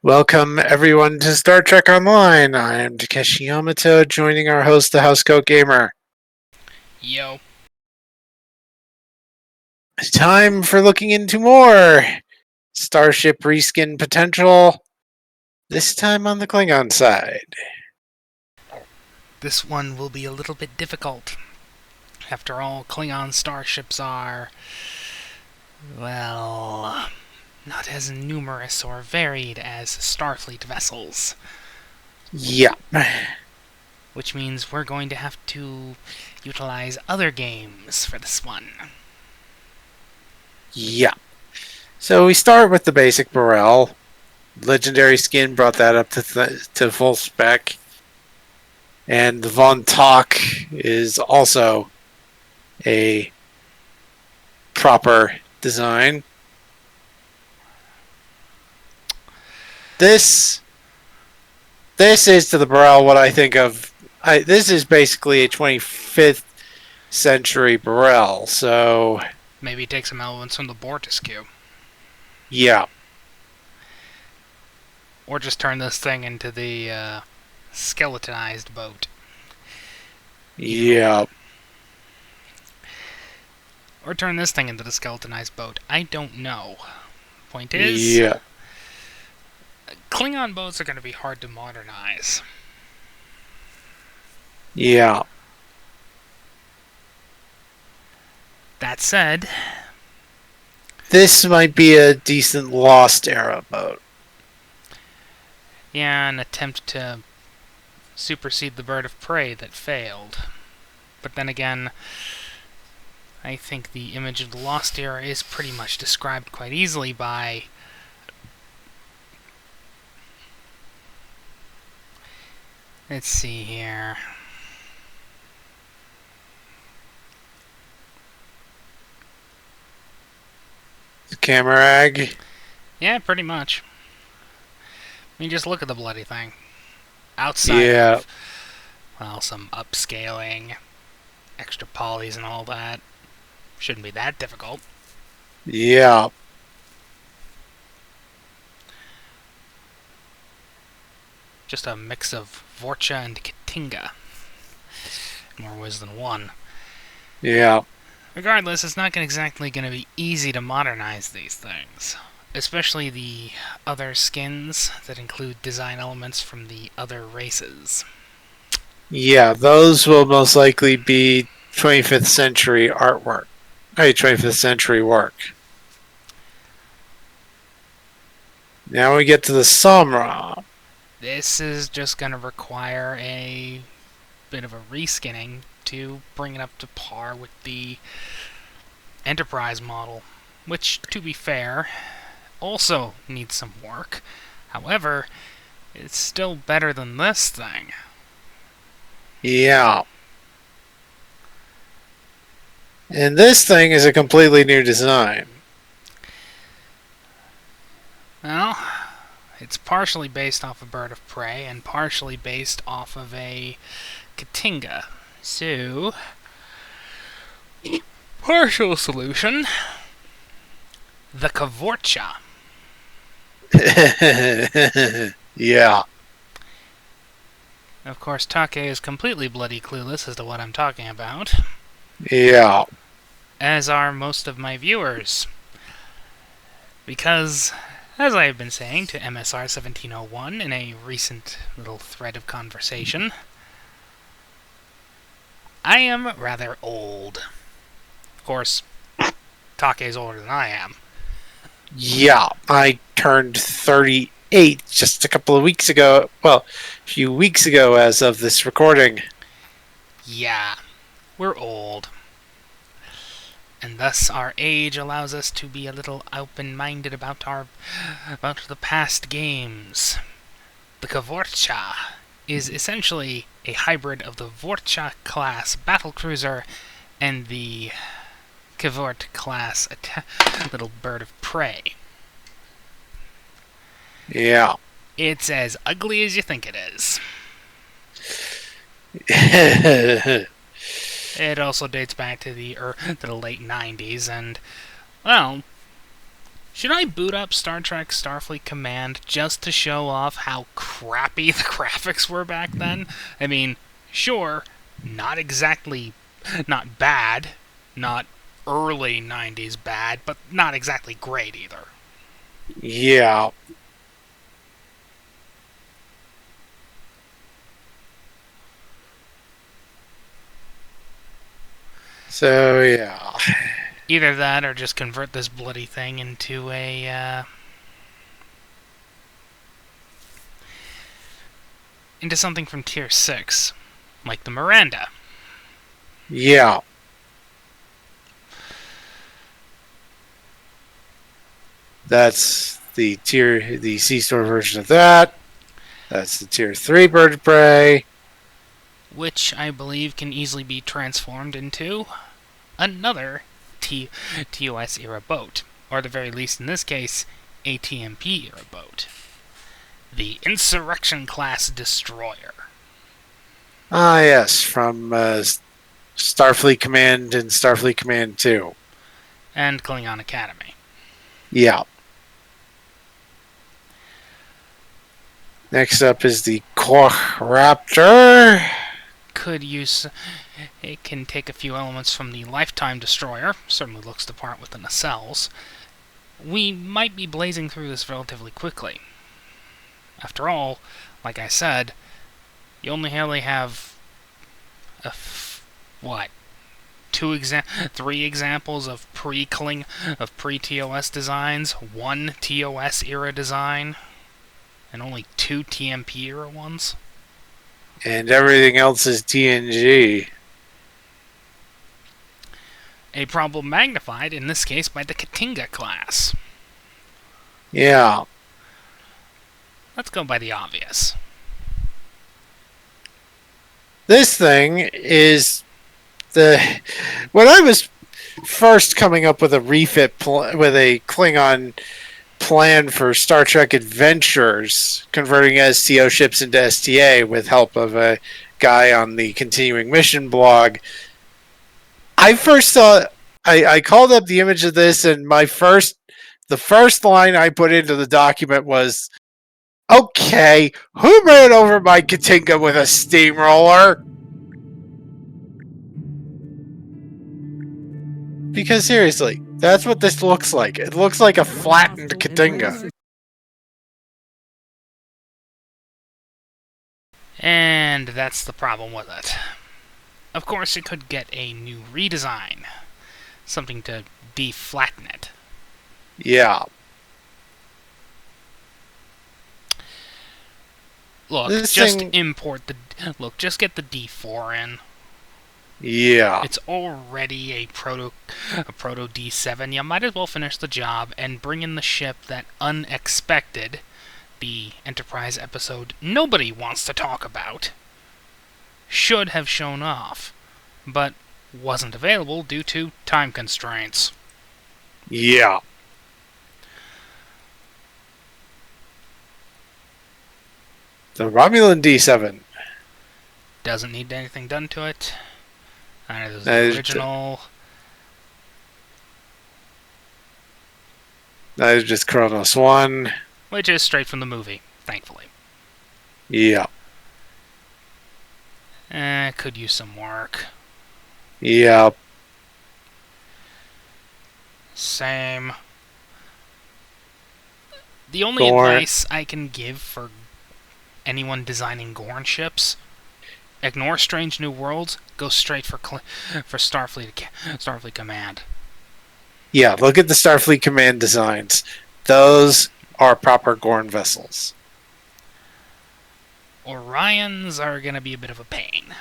Welcome everyone to Star Trek Online. I am Takeshi Yamato, joining our host, the Housecoat Gamer. Yo. Time for looking into more Starship reskin potential. This time on the Klingon side. This one will be a little bit difficult. After all, Klingon starships are, well, not as numerous or varied as Starfleet vessels. Yeah. Which means we're going to have to utilize other games for this one. Yeah. So we start with the basic Burrell. Legendary skin brought that up to full spec. And the Von Talk is also a proper design. This is to the Burrell what I think of. This is basically a 25th century Burrell. So Maybe take some elements from the Bortisque. yeah, Or just turn this thing into the skeletonized boat. yeah, Or turn this thing into the skeletonized boat. I don't know. Point is, yeah, Klingon boats are going to be hard to modernize. yeah. That said, This might be a decent Lost era boat. yeah, an attempt to supersede the bird of prey that failed. But then again, I think the image of the Lost Era is pretty much described quite easily by... Let's see here. Camarag. Yeah, pretty much. I mean, just look at the bloody thing. Outside Yeah, of, well, some upscaling, extra polys and all that. Shouldn't be that difficult. yeah, Just a mix of Vorcha and Katinga. More ways than one. yeah, Regardless, it's not exactly going to be easy to modernize these things. Especially the other skins that include design elements from the other races. yeah. Those will most likely be 25th century artwork. Hey, 25th century work. Now we get to the Samra. This is just going to require a bit of a reskinning to bring it up to par with the Enterprise model, which, to be fair, also needs some work. However, it's still better than this thing. Yeah. And this thing is a completely new design. Well, it's partially based off a bird of prey and partially based off of a Katinga. So, partial solution, the Kavorcha. Yeah. Of course, Take is completely bloody clueless as to what I'm talking about, Yeah. as are most of my viewers. Because, as I have been saying to MSR 1701 in a recent little thread of conversation, I am rather old. Of course, Take is older than I am. Yeah. I turned 38 just a couple of weeks ago. Well, a few weeks ago as of this recording. Yeah, we're old. And thus our age allows us to be a little open-minded about the past games. The Kavorcha is essentially a hybrid of the Vorcha class battlecruiser and the Kavort class little bird of prey. Yeah. It's as ugly as you think it is. It also dates back to the late 90s, and, well, Should I boot up Star Trek Starfleet Command just to show off how crappy the graphics were back then? I mean, sure, not exactly, not bad, not early 90s bad, but not exactly great either. Yeah. So yeah. Either that or just convert this bloody thing into something from Tier 6, like the Miranda. Yeah. That's the C-store version of that. That's the tier 3 bird of prey. Which I believe can easily be transformed into another TOS era boat, or at the very least in this case, a TMP era boat. The Insurrection class destroyer. Ah, yes, from Starfleet Command and Starfleet Command 2. And Klingon Academy. Yeah. Next up is the Koch Raptor. It can take a few elements from the Lifetime destroyer. Certainly looks the part with the nacelles. We might be blazing through this relatively quickly. After all, like I said, you only really have what, three examples of pre-TOS designs, one TOS era design, and only two TMP era ones. And everything else is TNG. A problem magnified, in this case, by the Katinga class. Yeah. Let's go by the obvious. This thing is when I was first coming up with a with a Klingon plan for Star Trek Adventures, converting STO ships into STA with help of a guy on the Continuing Mission blog. I first thought I called up the image of this, and the first line I put into the document was, "Okay, who ran over my Katinga with a steamroller?" Because seriously, that's what this looks like. It looks like a flattened Katinga. And that's the problem with it. Of course, it could get a new redesign. Something to deflatten it. Yeah. Look, This just thing, just get the D4 in. yeah. It's already a proto D7. You might as well finish the job and bring in the ship that Unexpected, the Enterprise episode nobody wants to talk about, should have shown off, but wasn't available due to time constraints. Yeah. The Romulan D7. Doesn't need anything done to it. Neither does That the is, original. that is just Kronos 1. Which is straight from the movie, thankfully. Yeah. Could use some work. Yeah. Same. The only Gorn. advice I can give for anyone designing Gorn ships: ignore Strange New Worlds. Go straight for Starfleet Command. Yeah, look at the Starfleet Command designs. Those are proper Gorn vessels. Orions are going to be a bit of a pain.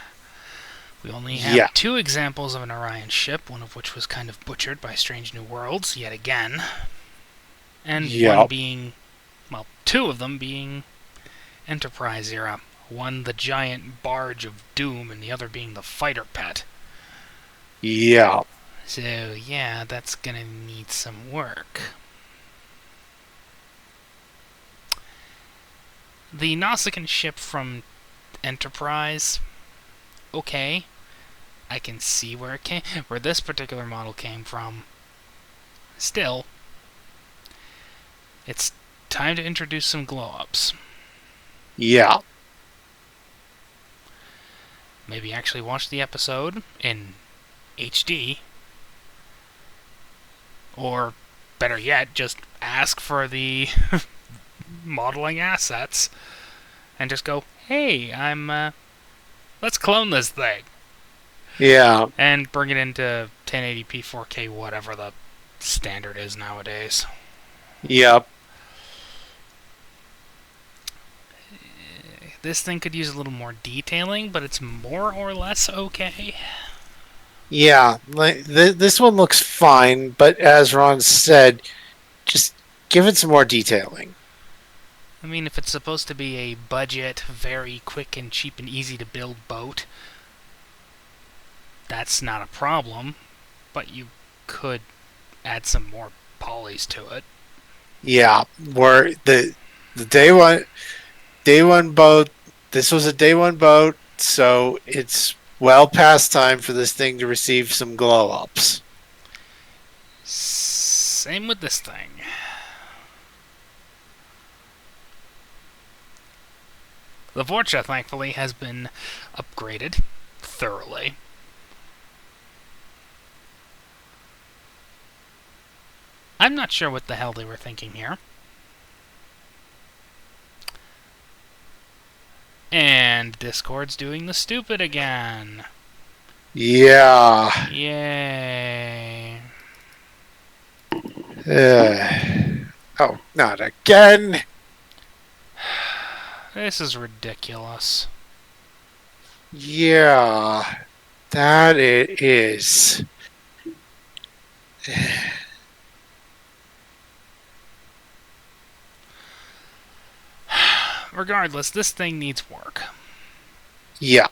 We only have two examples of an Orion ship, one of which was kind of butchered by Strange New Worlds, yet again. And one being, well, two of them being Enterprise era. One the giant barge of doom, and the other being the fighter pet. Yeah. So, yeah, that's gonna need some work. The Nausicaan ship from Enterprise, okay. I can see where this particular model came from. Still, It's time to introduce some glow-ups. Yeah. Maybe actually watch the episode in HD, or better yet, just ask for the modeling assets and just go, hey, let's clone this thing. Yeah. And bring it into 1080p, 4K, whatever the standard is nowadays. Yep. This thing could use a little more detailing, but it's more or less okay. Yeah. Like this one looks fine, but as Ron said, just give it some more detailing. I mean, if it's supposed to be a budget, very quick and cheap and easy to build boat, that's not a problem, but you could add some more polys to it. Yeah. Where the day one boat. This was a day one boat, so it's well past time for this thing to receive some glow ups. Same with this thing. The Vorcha, thankfully, has been upgraded thoroughly. I'm not sure what the hell they were thinking here. And Discord's doing the stupid again. Yeah. Yay. Oh, not again. This is ridiculous. Yeah, that it is. Regardless, this thing needs work. Yeah.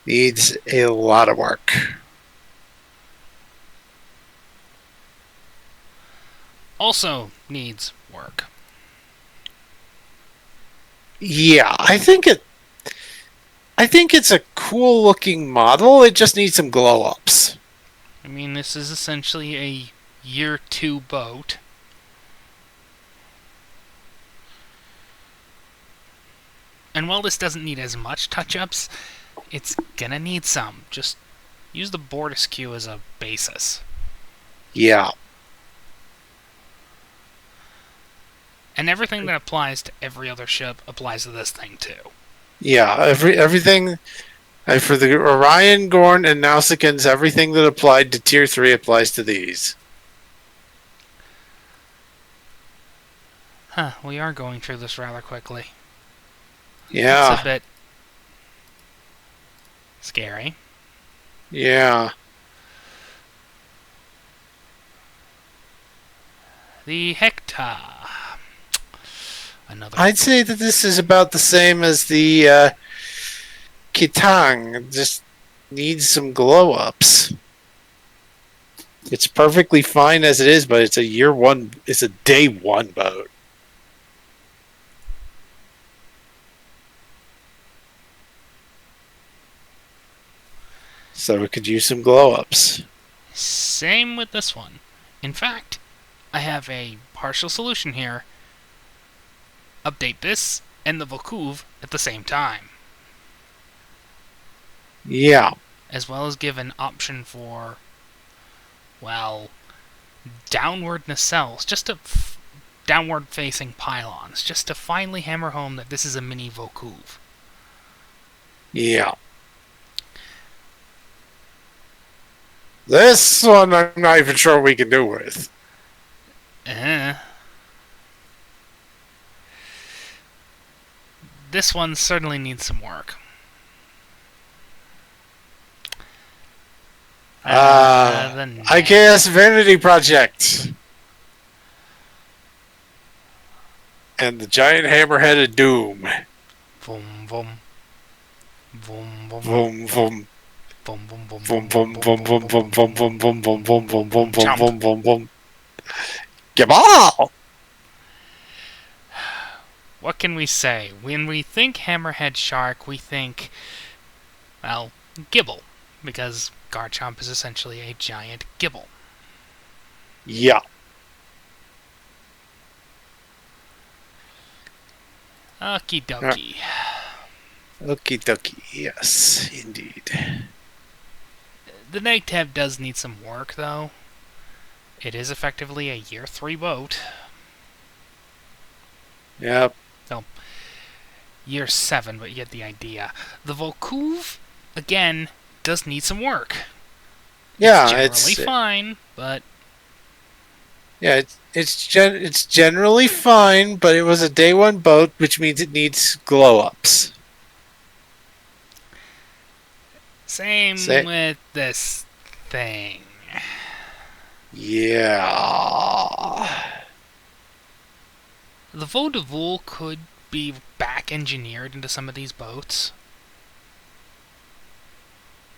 Needs a lot of work. Also needs work. Yeah, I think it's a cool looking model. It just needs some glow ups. I mean, this is essentially a year 2 boat. And while this doesn't need as much touch-ups, it's gonna need some. Just use the board askew as a basis. Yeah. And everything that applies to every other ship applies to this thing too. Yeah, everything for the Orion, Gorn, and Nausicaans, everything that applied to Tier 3 applies to these. Huh, we are going through this rather quickly. Yeah. It's a bit scary. Yeah. The Hector. Another. I'd say that this is about the same as the Kitang. Just needs some glow ups. It's perfectly fine as it is, but it's a day one boat. So it could use some glow ups. Same with this one. In fact, I have a partial solution here. Update this and the Volkuv at the same time. Yeah. As well as give an option for, well, downward nacelles, just to downward facing pylons, just to finally hammer home that this is a mini Volkuv. Yeah. This one I'm not even sure we can do with. This one certainly needs some work. I guess Vanity Project. And the giant hammerhead of doom. Vroom, vroom. Vroom, vroom. Vroom, vroom. Vroom, vroom, vroom, Vroom, vroom, vroom, vroom, vroom, vroom, vroom, vroom, vroom, vroom, vroom, vroom, Jump. vroom, vroom, vroom. Gabal! What can we say? When we think hammerhead shark, we think, well, gibble, because Garchomp is essentially a giant gibble. Yeah. Okie Uh, dokie. Okie dokie. Yes, indeed. The neg tab does need some work, though. It is effectively a year 3 boat. Yep. No, year 7, but you get the idea. The Volkuv, again, does need some work. It's Yeah, generally fine, but it's generally fine, but it was a day one boat, which means it needs glow ups. same Say, with this thing. yeah. The Vodevil could be back engineered into some of these boats.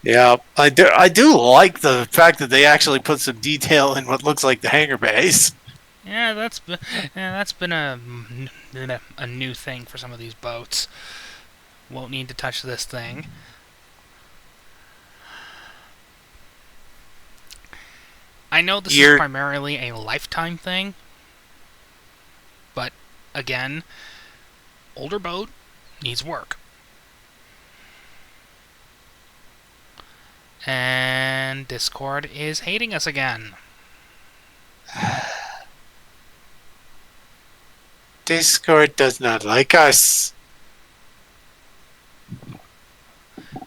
Yeah, I do like the fact that they actually put some detail in what looks like the hangar bays. Yeah, that's been a new thing for some of these boats. Won't need to touch this thing. I know this is You're primarily a lifetime thing, but again, older boat needs work. And Discord is hating us again. Discord does not like us.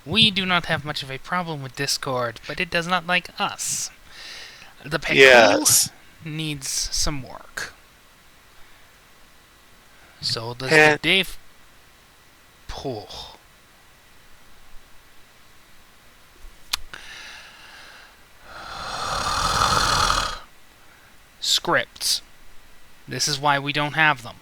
We do not have much of a problem with Discord, but it does not like us. The Peku Yes. needs some work. So does the And Dave Pool. Scripts. This is why we don't have them.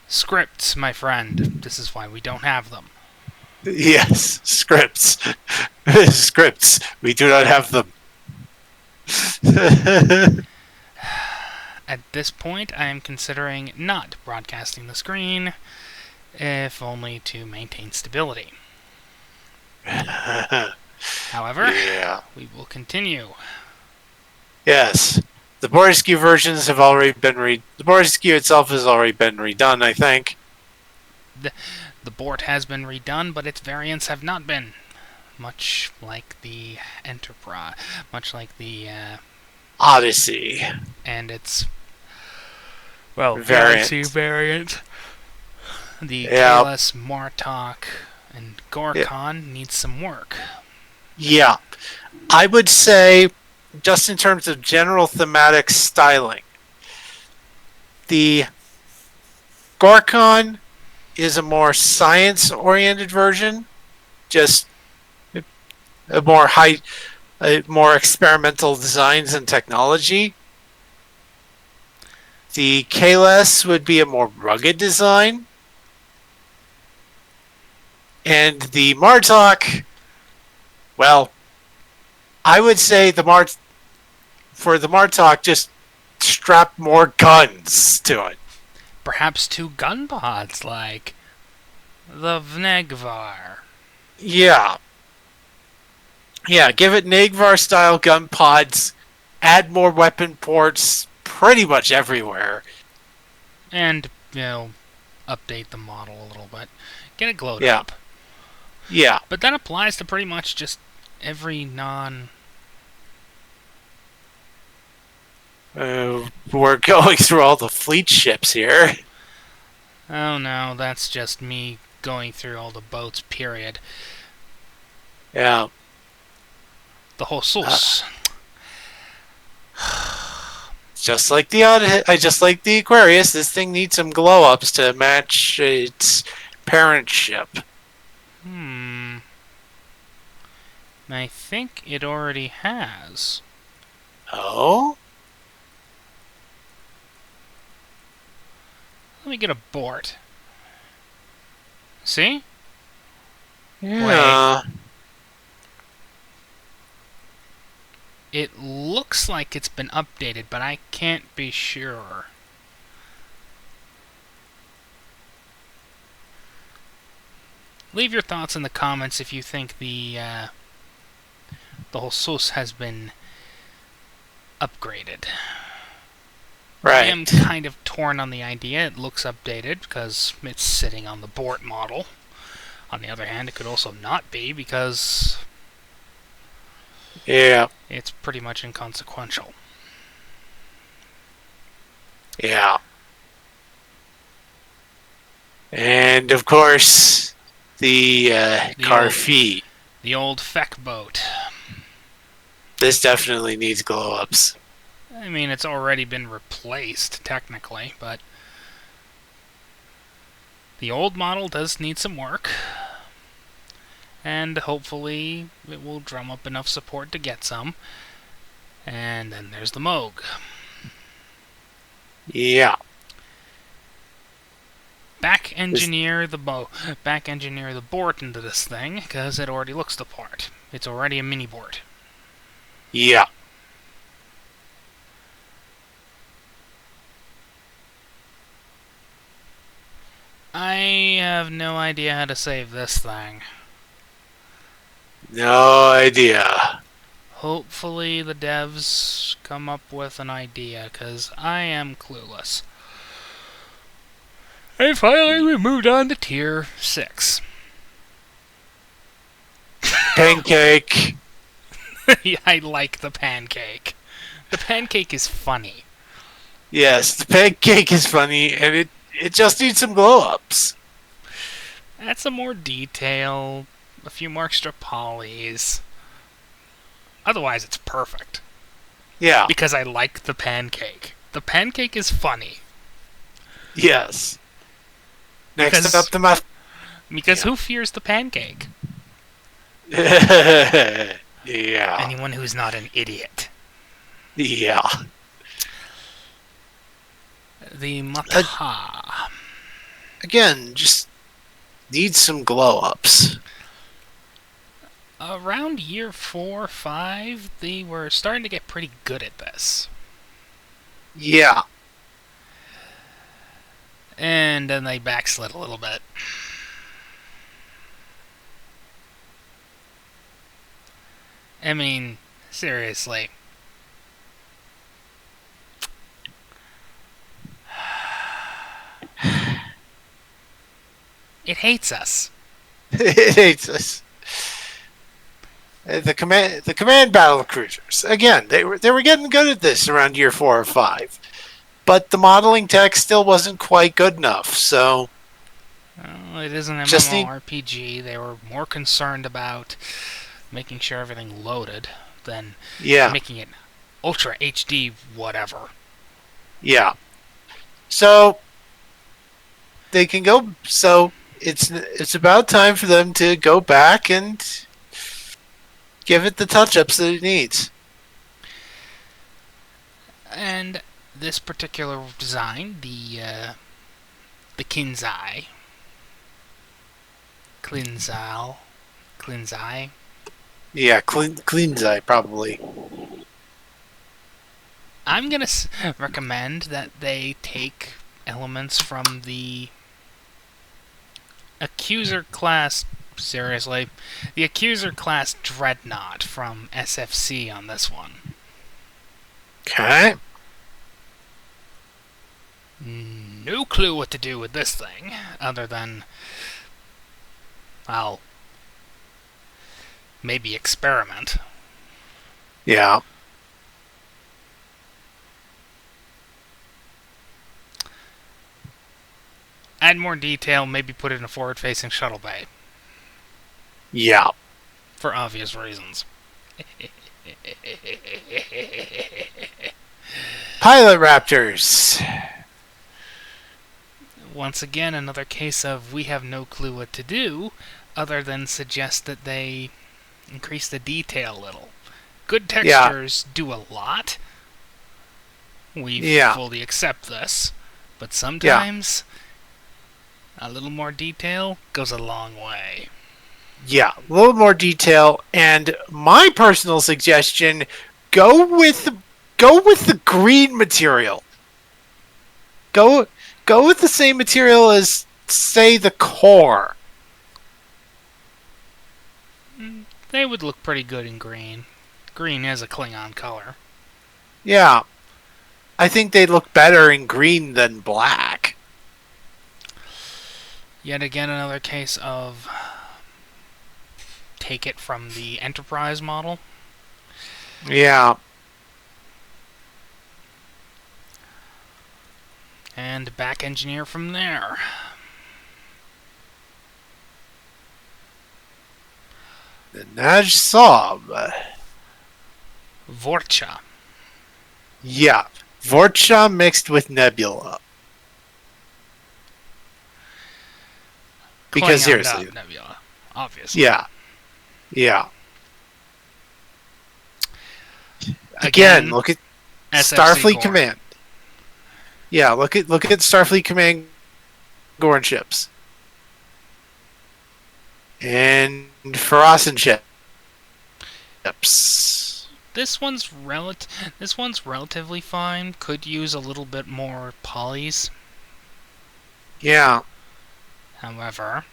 Scripts, my friend. This is why we don't have them. yes, scripts. Scripts. We do not have them. At this point, I am considering not broadcasting the screen, if only to maintain stability. However, yeah. we will continue. Yes. The Borisky versions have already been the Borisky itself has already been redone, I think. The board has been redone, but its variants have not been. Much like the Enterprise, much like the Odyssey and its Galaxy variant. variant. The Yeah. Kalis, Martok, and Yeah. Gorkon needs some work. Yeah. I would say, just in terms of general thematic styling, the Gorkon is a more science-oriented version, just a more experimental designs and technology. The Kalis would be a more rugged design, and the Martok, well, I would say for the Martok, just strap more guns to it. Perhaps 2 gun pods like the Vnegvar. Yeah. Yeah, give it Nagvar style gun pods, add more weapon ports pretty much everywhere. And, update the model a little bit. Get it glowed Yeah. up. Yeah. But that applies to pretty much just every non... We're going through all the fleet ships here. Oh no, that's just me going through all the boats, period. Yeah. The whole sauce. Just like just like the Aquarius, this thing needs some glow ups to match its parent ship. I think it already has. Oh? Let me get a board. See? Yeah. It looks like it's been updated, but I can't be sure. Leave your thoughts in the comments if you think the whole sauce has been upgraded. I am Right. kind of torn on the idea. It looks updated because it's sitting on the Bort model. On the other hand, it could also not be because Yeah. it's pretty much inconsequential. Yeah. And of course, the The car old feet. the old feck boat. This definitely needs glow ups. I mean, it's already been replaced technically, but the old model does need some work. And hopefully it will drum up enough support to get some. And then there's the Moog. Yeah. Back This, engineer the Bort into this thing because it already looks the part. It's already a mini Bort. yeah. I have no idea how to save this thing. No idea. Hopefully the devs come up with an idea because I am clueless. And finally we moved on to tier 6. Pancake. I like the pancake. The pancake is funny. Yes, the pancake is funny, and it just needs some glow ups. Add some more detail, a few more extra polys. Otherwise, it's perfect. Yeah. Because I like the pancake. The pancake is funny. Yes. Next Because, up, the muff. because Yeah. who fears the pancake? Yeah. Anyone who's not an idiot. Yeah. The Mataha. Again, just needs some glow ups. Around year 4 or 5, they were starting to get pretty good at this. Yeah. And then they backslid a little bit. I mean, seriously. It hates us. It hates us. The command battle cruisers. Again, they were getting good at this around year 4 or 5. But the modeling tech still wasn't quite good enough, so Well, it is an just need MMORPG. They were more concerned about making sure everything loaded than yeah. making it Ultra HD whatever. Yeah. So they can go so it's about time for them to go back and give it the touch-ups that it needs. And this particular design, the Kinzai, Klinzai. Yeah, cleans eye probably. I'm gonna recommend that they take elements from the Accuser class. Seriously, the Accuser class Dreadnought from SFC on this one. Okay. No clue what to do with this thing, other than, well, maybe experiment. Yeah. Add more detail, maybe put it in a forward-facing shuttle bay. Yeah. For obvious reasons. Pilot Raptors. Once again, another case of we have no clue what to do, other than suggest that they increase the detail a little. Good textures do a lot. We fully accept this. But sometimes a little more detail goes a long way. Yeah, a little more detail, and my personal suggestion: go with the green material. Go with the same material as, say, the core. They would look pretty good in green. Green is a Klingon color. Yeah, I think they look better in green than black. Yet again, another case of take it from the Enterprise model. Yeah, And back engineer from there. the Naj Saab. Vorcha. Yeah, Vorcha mixed with Nebula. Because Klingoned seriously, up Nebula, obviously. yeah, yeah. Again, Again, look at SFC Starfleet Gorn. Command. Yeah, look at Starfleet Command Gorn ships and Farasan ships. This one's relatively fine. Could use a little bit more polys. Yeah, However,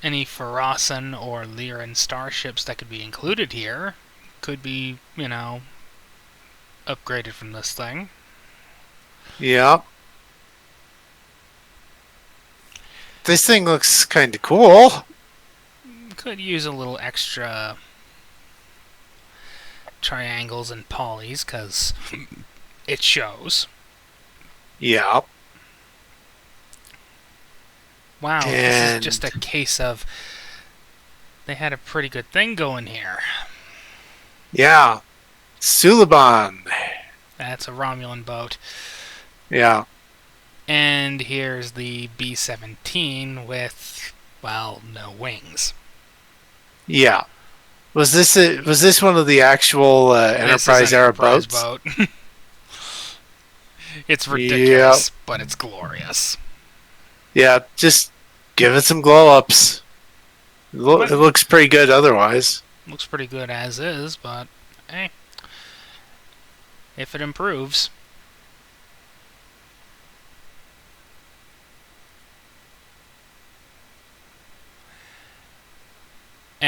any Farasan or Lyran starships that could be included here could be, upgraded from this thing. yeah. This thing looks kind of cool. Could use a little extra triangles and polys because it shows. Yeah, Wow, this is and just a case of they had a pretty good thing going here. yeah, Suliban. That's a Romulan boat. Yeah, And here's the B-17 with, well, no wings. yeah. Was this one of the actual This is Enterprise an era Enterprise boats? boat. It's ridiculous, but it's glorious. Yeah. Just give it some glow ups. It But looks pretty good otherwise. looks pretty good as is, but hey, if it improves.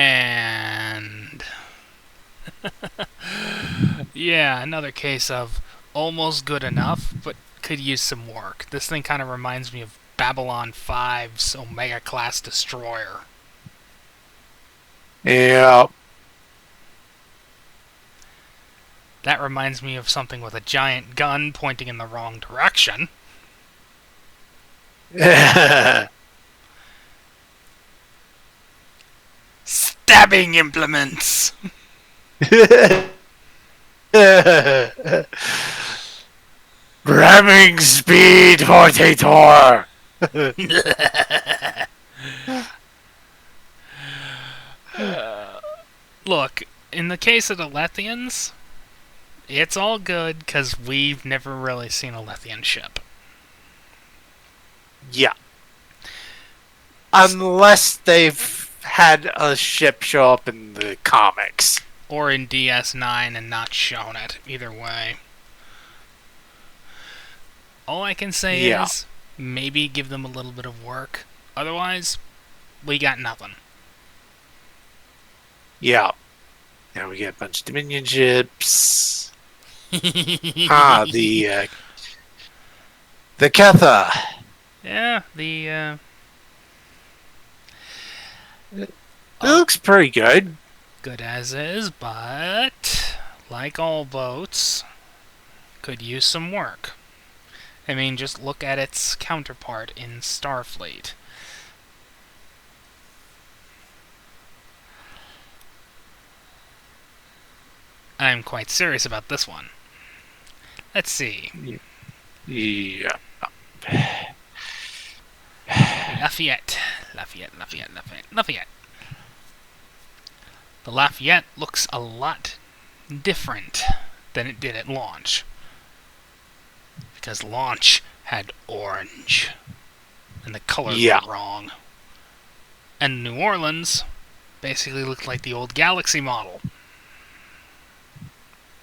And yeah, another case of almost good enough, but could use some work. This thing kind of reminds me of Babylon 5's Omega class destroyer. Yeah. That reminds me of something with a giant gun pointing in the wrong direction. Stabbing implements! Ramming speed portator. Look, in the case of the Lethians, it's all good because we've never really seen a Lethian ship. Yeah. Unless they've had a ship show up in the comics. Or in DS9 and not shown it. Either way. All I can say is maybe give them a little bit of work. Otherwise, we got nothing. Yeah. Now we get a bunch of Dominion ships. The Ketha. Yeah, the It looks pretty good. good as is, but like all boats, could use some work. I mean, just look at its counterpart in Starfleet. I'm quite serious about this one. Let's see. Yeah. Lafayette. The Lafayette looks a lot different than it did at launch. Because launch had orange. And the colors were wrong. And New Orleans basically looked like the old Galaxy model.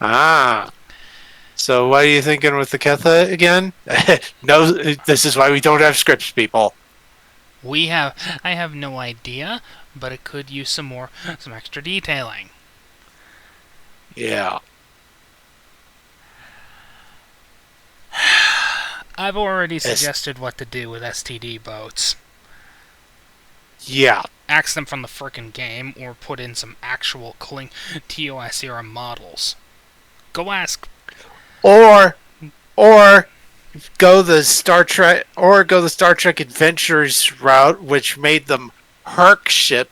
Ah. So what are you thinking with the Ketha again? No, this is why we don't have scripts, people. I have no idea, but it could use some extra detailing. Yeah. I've already It's, suggested what to do with STD boats. yeah. Axe them from the frickin' game, or put in some actual TOS era models. Go ask. Or or go the Star Trek Adventures route, which made them Herc ship.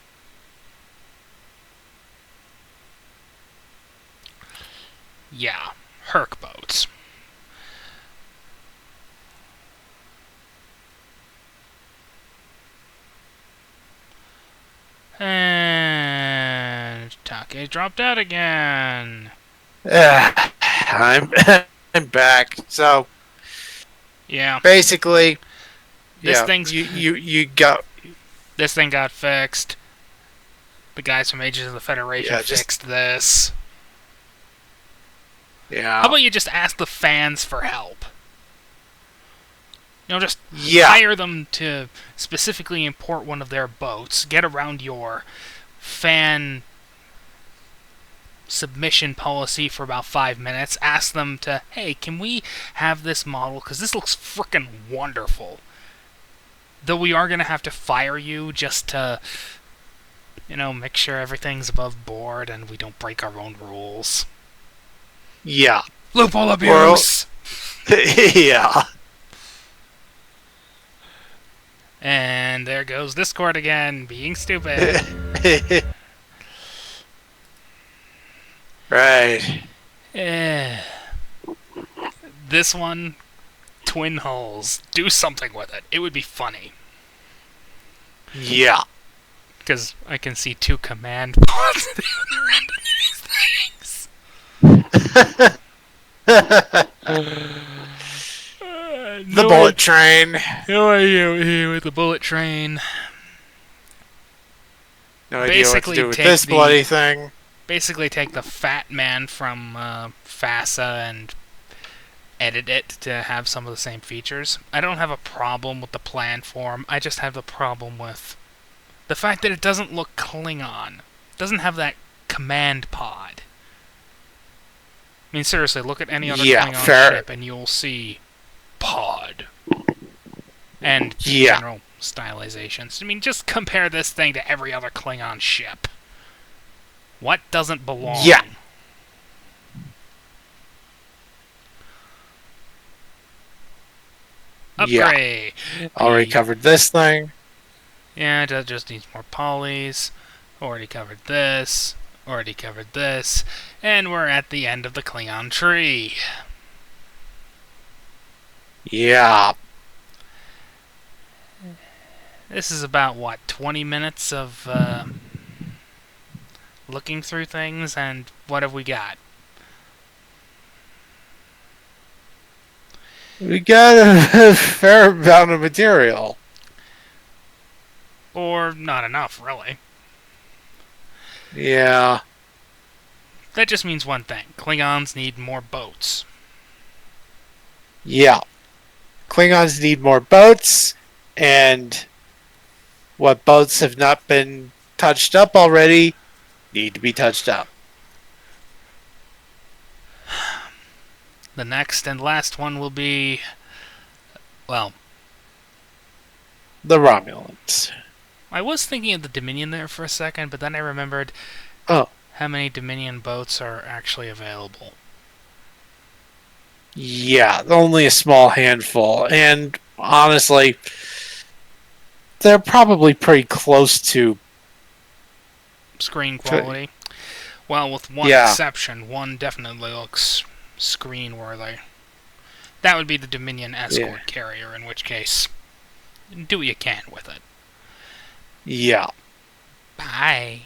Yeah, Herc boats. And Take dropped out again. I'm I'm back. So Yeah, basically, this yeah, thing's you got this thing got fixed. The guys from Ages of the Federation yeah, just fixed this. How yeah, about you just ask the fans for help? Just yeah, hire them to specifically import one of their boats, get around your fan submission policy for about 5 minutes, ask them to, hey, can we have this model? Because this looks frickin' wonderful. Though we are going to have to fire you just to, make sure everything's above board and we don't break our own rules. yeah. Loophole Or abuse! yeah. And there goes Discord again, being stupid. Right. Eh. This one, twin hulls. Do something with it. It would be funny. Yeah. Because I can see two command pods these things. The bullet train. No idea here with the bullet train. No idea what to Basically do with take this the bloody thing. basically take the fat man from FASA and edit it to have some of the same features. I don't have a problem with the plan form. I just have the problem with the fact that it doesn't look Klingon. It doesn't have that command pod. I mean, seriously, look at any other Yeah, Klingon fair. ship and you'll see pod. And Yeah. general stylizations. I mean, just compare this thing to every other Klingon ship. What doesn't belong? Yeah. Upgrade. Yeah. Already covered this thing. Yeah, it just needs more polys. Already covered this. Already covered this. And we're at the end of the Klingon tree. Yeah. This is about, 20 minutes of looking through things, and what have we got? We got a fair amount of material. Or not enough, really. Yeah. That just means one thing. Klingons need more boats. Yeah. Klingons need more boats, and what boats have not been touched up already need to be touched up. The next and last one will be, well, The Romulans. I was thinking of the Dominion there for a second, but then I remembered Oh. how many Dominion boats are actually available. Yeah, only a small handful. And honestly, they're probably pretty close to. Screen quality. Well, with one exception, one definitely looks screen-worthy. That would be the Dominion escort carrier, in which case, do what you can with it. Yeah. Bye.